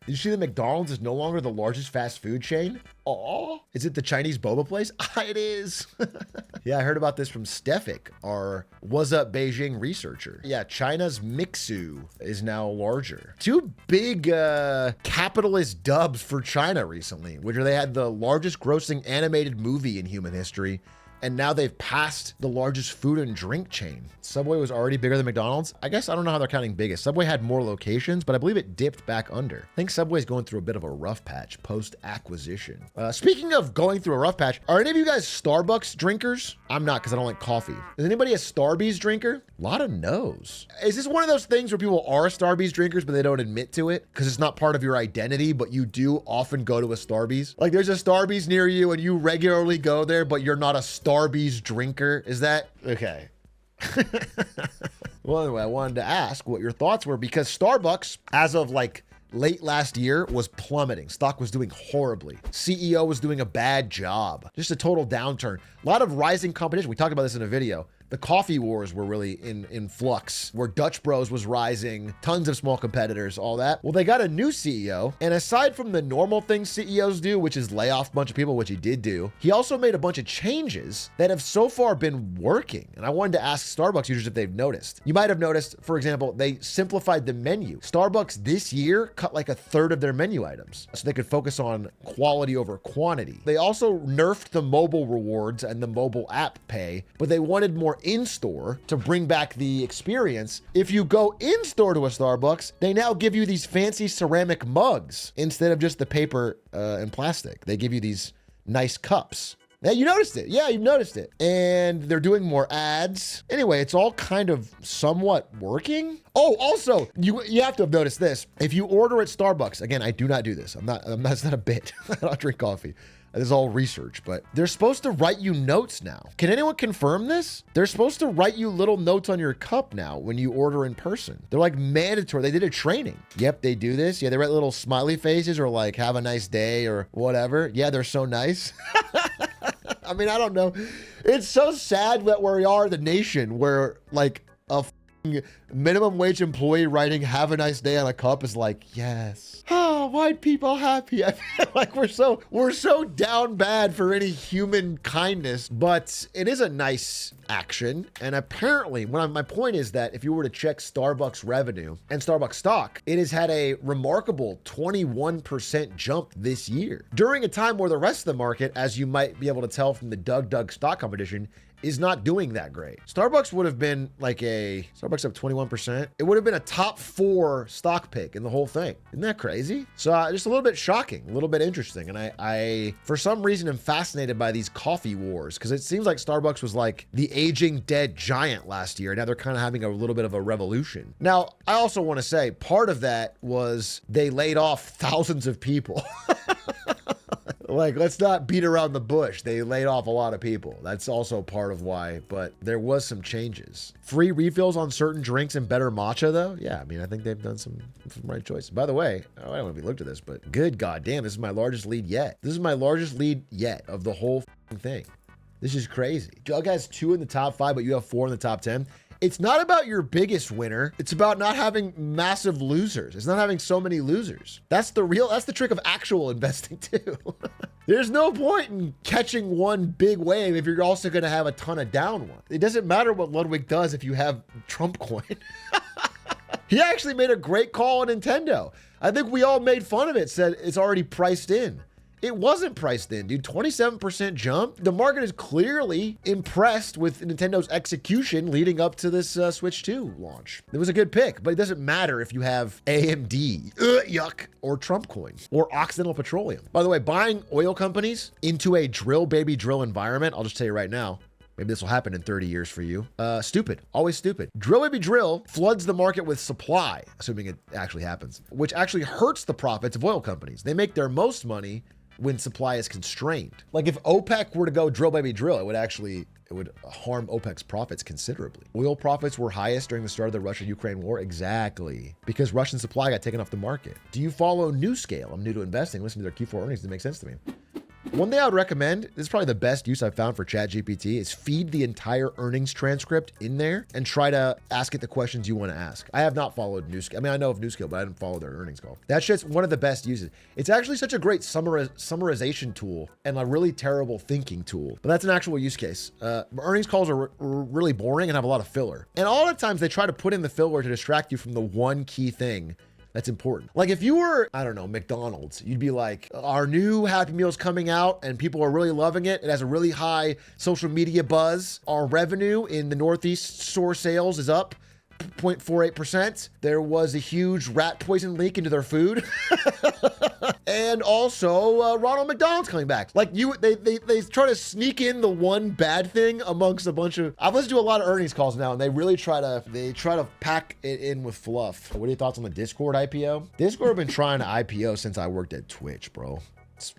Did you see that McDonald's is no longer the largest fast food chain? Oh, is it the Chinese boba place? It is. Yeah, I heard about this from Stefik, our Was Up Beijing researcher. Yeah, China's Mixu is now larger. Two big capitalist dubs for China recently, which they had the largest grossing animated movie in human history. And now they've passed the largest food and drink chain. Subway was already bigger than McDonald's. I guess I don't know how they're counting biggest. Subway had more locations, but I believe it dipped back under. I think Subway's going through a bit of a rough patch post-acquisition. Speaking of going through a rough patch, are any of you guys Starbucks drinkers? I'm not, because I don't like coffee. Is anybody a Starbucks drinker? A lot of no's. Is this one of those things where people are Starbucks drinkers, but they don't admit to it because it's not part of your identity, but you do often go to a Starbucks? Like there's a Starbucks near you and you regularly go there, but you're not a Starbucks drinker. Is that okay? Well, anyway, I wanted to ask what your thoughts were because Starbucks, as of like late last year, was plummeting. Stock was doing horribly. CEO was doing a bad job. Just a total downturn. A lot of rising competition. We talked about this in a video. The coffee wars were really in flux, where Dutch Bros was rising, tons of small competitors, all that. Well, they got a new CEO, and aside from the normal things CEOs do, which is lay off a bunch of people, which he did do, he also made a bunch of changes that have so far been working. And I wanted to ask Starbucks users if they've noticed. You might have noticed, for example, they simplified the menu. Starbucks this year cut like a third of their menu items so they could focus on quality over quantity. They also nerfed the mobile rewards and the mobile app pay, but they wanted more in-store to bring back the experience. If you go in-store to a Starbucks, they now give you these fancy ceramic mugs instead of just the paper and plastic. They give you these nice cups. Yeah, you noticed it. Yeah, you've noticed it. And they're doing more ads. Anyway, it's all kind of somewhat working. Oh, also, you have to have noticed this. If you order at Starbucks, again, I do not do this. It's not a bit. I don't drink coffee. This is all research, but they're supposed to write you notes now. Can anyone confirm this? They're supposed to write you little notes on your cup now when you order in person. They're like mandatory. They did a training. Yep, they do this. Yeah, they write little smiley faces or like, have a nice day or whatever. Yeah, they're so nice. I mean, I don't know. It's so sad that where we are, the nation, where like a minimum wage employee writing "have a nice day" on a cup is like, yes. Oh, white people happy. I feel like we're so down bad for any human kindness, but it is a nice action. And apparently, my point is that if you were to check Starbucks revenue and Starbucks stock, it has had a remarkable 21% jump this year during a time where the rest of the market, as you might be able to tell from the Doug stock competition, is not doing that great. Starbucks would have been like Starbucks up 21%. It would have been a top 4 stock pick in the whole thing. Isn't that crazy? So just a little bit shocking, a little bit interesting. And I for some reason, am fascinated by these coffee wars because it seems like Starbucks was like the aging dead giant last year. Now they're kind of having a little bit of a revolution. Now, I also want to say part of that was they laid off thousands of people. Like, let's not beat around the bush. They laid off a lot of people. That's also part of why, but there was some changes. Free refills on certain drinks and better matcha, though? Yeah, I mean, I think they've done some right choices. By the way, I don't know if you looked at this, but good goddamn, this is my largest lead yet. This is my largest lead yet of the whole thing. This is crazy. Doug has 2 in the top 5, but you have 4 in the top 10. It's not about your biggest winner. It's about not having massive losers. It's not having so many losers. That's the trick of actual investing too. There's no point in catching one big wave if you're also going to have a ton of down ones. It doesn't matter what Ludwig does if you have Trump coin. He actually made a great call on Nintendo. I think we all made fun of it, said it's already priced in. It wasn't priced in, dude. 27% jump. The market is clearly impressed with Nintendo's execution leading up to this Switch 2 launch. It was a good pick, but it doesn't matter if you have AMD, yuck, or Trump coin, or Occidental Petroleum. By the way, buying oil companies into a drill baby drill environment, I'll just tell you right now, maybe this will happen in 30 years for you. Stupid, always stupid. Drill baby drill floods the market with supply, assuming it actually happens, which actually hurts the profits of oil companies. They make their most money when supply is constrained. Like if OPEC were to go drill baby drill, it would harm OPEC's profits considerably. Oil profits were highest during the start of the Russia-Ukraine war. Exactly. Because Russian supply got taken off the market. Do you follow NewScale? I'm new to investing. Listen to their Q4 earnings. It makes sense to me. One thing I would recommend, this is probably the best use I've found for ChatGPT, is feed the entire earnings transcript in there and try to ask it the questions you want to ask. I have not followed NewScale. I mean, I know of NewScale, but I didn't follow their earnings call. That shit's one of the best uses. It's actually such a great summarization tool and a really terrible thinking tool, but that's an actual use case. Earnings calls are really boring and have a lot of filler. And all the times they try to put in the filler to distract you from the one key thing that's important. Like if you were, I don't know, McDonald's, you'd be like, our new Happy Meal's coming out and people are really loving it. It has a really high social media buzz. Our revenue in the Northeast store sales is up 0.48%. There was a huge rat poison leak into their food. And also Ronald McDonald's coming back. Like they try to sneak in the one bad thing amongst a bunch of, I've listened to a lot of earnings calls now and they really try to pack it in with fluff. What are your thoughts on the Discord IPO? Discord have been trying to IPO since I worked at Twitch, bro. It's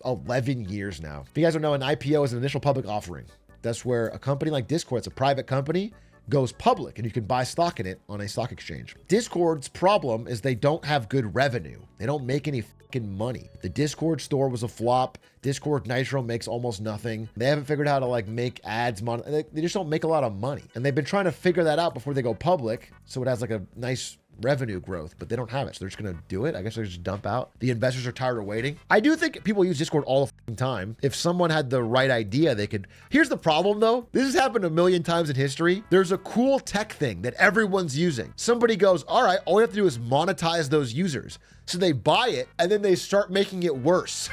11 years now. If you guys don't know, an IPO is an initial public offering. That's where a company like Discord, it's a private company, goes public and you can buy stock in it on a stock exchange. Discord's problem is they don't have good revenue. They don't make any fucking money. The Discord store was a flop. Discord Nitro makes almost nothing. They haven't figured out how to like make ads. They just don't make a lot of money. And they've been trying to figure that out before they go public. So it has like a nice revenue growth, but they don't have it. So they're just going to do it. I guess they just dump out. The investors are tired of waiting. I do think people use Discord all the time. If someone had the right idea, they could. Here's the problem though. This has happened a million times in history. There's a cool tech thing that everyone's using. Somebody goes, all right, all we have to do is monetize those users. So they buy it and then they start making it worse.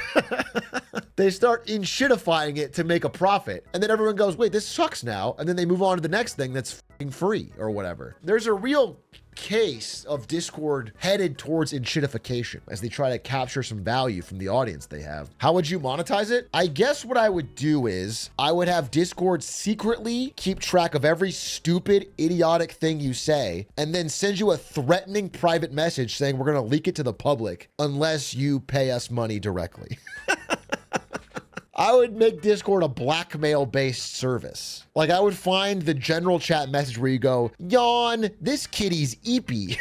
They start in-shitifying it to make a profit. And then everyone goes, wait, this sucks now. And then they move on to the next thing that's free or whatever. There's a real case of Discord headed towards enshittification as they try to capture some value from the audience they have. How would you monetize it? I guess what I would do is I would have Discord secretly keep track of every stupid, idiotic thing you say, and then send you a threatening private message saying we're going to leak it to the public unless you pay us money directly. I would make Discord a blackmail-based service. Like I would find the general chat message where you go, yawn, this kitty's eepy.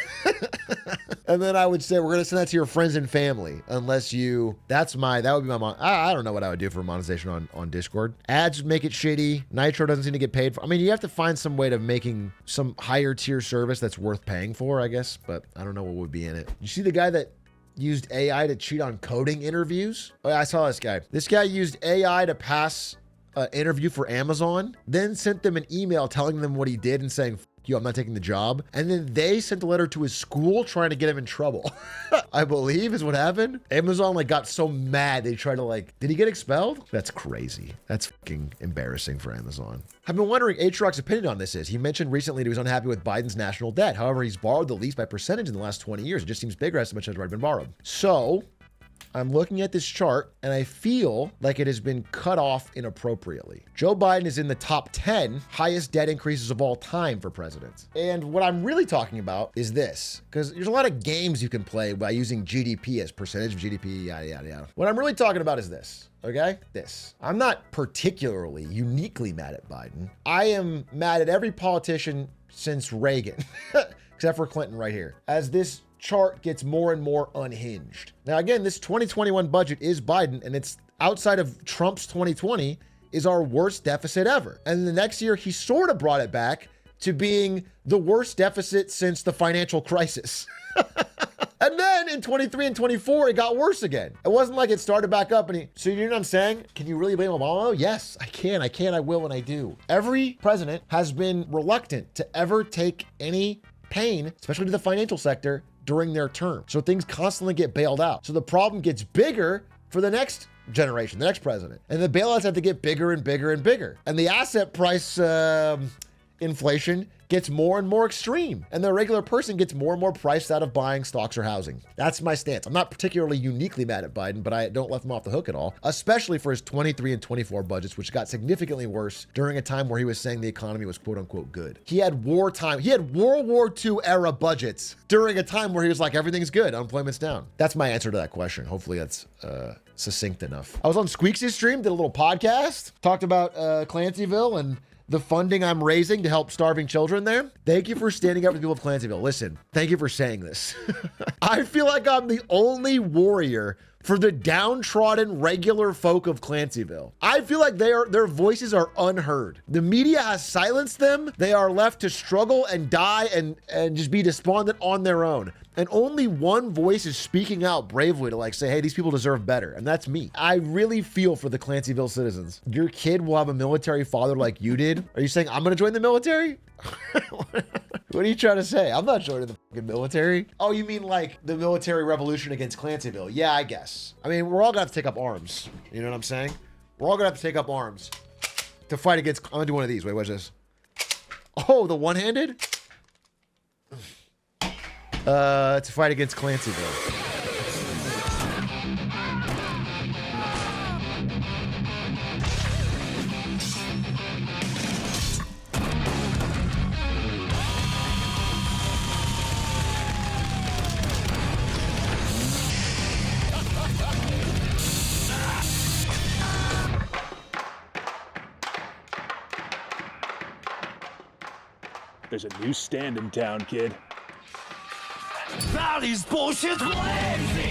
And then I would say, we're going to send that to your friends and family unless you, that would be my, I don't know what I would do for monetization on Discord. Ads make it shitty. Nitro doesn't seem to get paid for. I mean, you have to find some way to making some higher tier service that's worth paying for, I guess, but I don't know what would be in it. You see the guy that used AI to cheat on coding interviews? Oh, I saw this guy. This guy used AI to pass an interview for Amazon, then sent them an email telling them what he did and saying, you, I'm not taking the job. And then they sent a letter to his school trying to get him in trouble. I believe is what happened. Amazon like got so mad they tried to like, did he get expelled? That's crazy. That's fucking embarrassing for Amazon. I've been wondering Atrok's opinion on this is. He mentioned recently that he was unhappy with Biden's national debt. However, he's borrowed the least by percentage in the last 20 years. It just seems bigger as so much has already been borrowed. So I'm looking at this chart and I feel like it has been cut off inappropriately. Joe Biden is in the top 10 highest debt increases of all time for presidents. And what I'm really talking about is this, because there's a lot of games you can play by using GDP as percentage of GDP, yada, yada, yada. What I'm really talking about is this. Okay? This. I'm not particularly uniquely mad at Biden. I am mad at every politician since Reagan, except for Clinton right here, as this chart gets more and more unhinged. Now, again, this 2021 budget is Biden, and it's outside of Trump's 2020 is our worst deficit ever. And the next year, he sort of brought it back to being the worst deficit since the financial crisis. And then in 23 and 24, it got worse again. It wasn't like it started back up so you know what I'm saying? Can you really blame Obama? Yes, I can, I will, and I do. Every president has been reluctant to ever take any pain, especially to the financial sector, during their term. So things constantly get bailed out. So the problem gets bigger for the next generation, the next president. And the bailouts have to get bigger and bigger and bigger. And the asset price inflation gets more and more extreme. And the regular person gets more and more priced out of buying stocks or housing. That's my stance. I'm not particularly uniquely mad at Biden, but I don't let him off the hook at all, especially for his 23 and 24 budgets, which got significantly worse during a time where he was saying the economy was quote unquote good. He had wartime. He had World War II era budgets during a time where he was like, everything's good, unemployment's down. That's my answer to that question. Hopefully that's succinct enough. I was on Squeaks' stream, did a little podcast, talked about Clancyville and the funding I'm raising to help starving children there. Thank you for standing up for the people of Clancyville. Listen, thank you for saying this. I feel like I'm the only warrior for the downtrodden regular folk of Clancyville. I feel like their voices are unheard. The media has silenced them. They are left to struggle and die and just be despondent on their own. And only one voice is speaking out bravely to like say, hey, these people deserve better. And that's me. I really feel for the Clancyville citizens. Your kid will have a military father like you did. Are you saying I'm gonna join the military? What are you trying to say? I'm not joining the fucking military. Oh, you mean like the military revolution against Clancyville? Yeah, I guess. I mean, we're all gonna have to take up arms. You know what I'm saying? We're all gonna have to take up arms to fight against. I'm gonna do one of these. Wait, what's this? Oh, the one-handed? To fight against Clancyville. There's a new stand in town, kid. Valley's bullshit lazy!